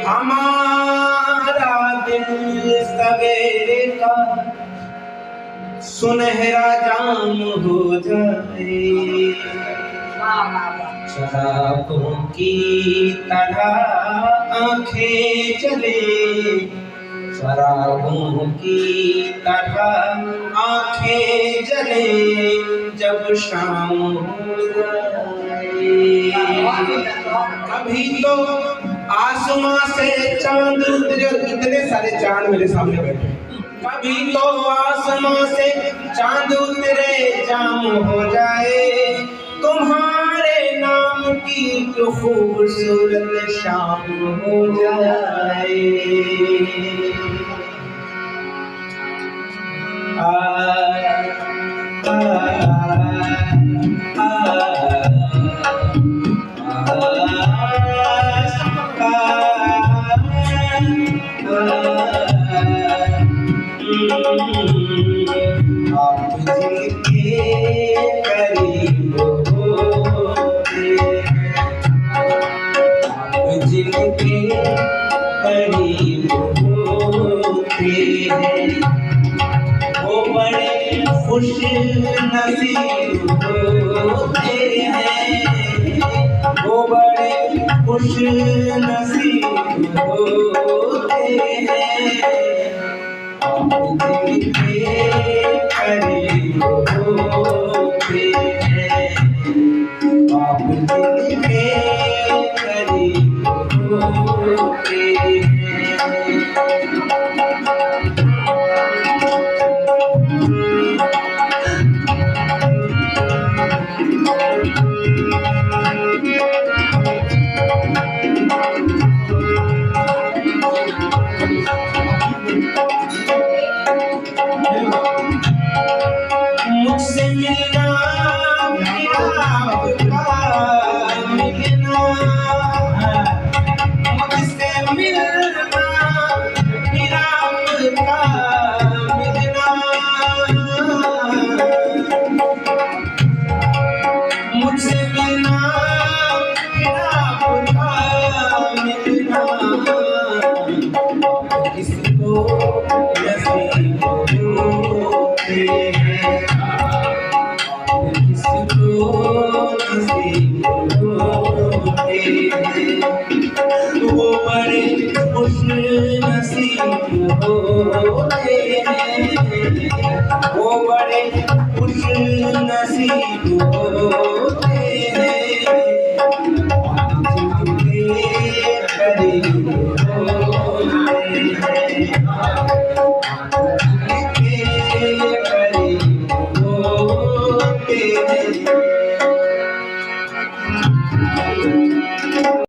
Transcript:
हमारा दिल सवेरे का सुनहरा जाम हो जाए, शराबों की तरह आंखें जले, शराबों की तरह आंखें जले जब शाम हो जाए। कभी तो आसमां से चांद उतरे, इतने सारे चांद मेरे सामने बैठे, कभी तो आसमां से चांद उतरे जाम हो जाए, तुम्हारे नाम की जो खूबसूरत शाम हो जाए। आप जिनके करीब होते हैं, आप जिनके करीब होते हैं, वो बड़े खुश नसीब होते हैं, वो बड़े खुश नसीब होते हैं। आप जिनके करीब होते हैं, आप जिनके करीब होते हैं। मुझसे मिलना मिलना, मुझसे मिलना मिलना, मुझसे मिलना मिलना, किसको नसीब होते हैं, किसको नसीब होते हैं, वो बड़े खुश नसीब होते हैं, वो बड़े खुश नसीब होते हैं, जिनके करीब होते हैं।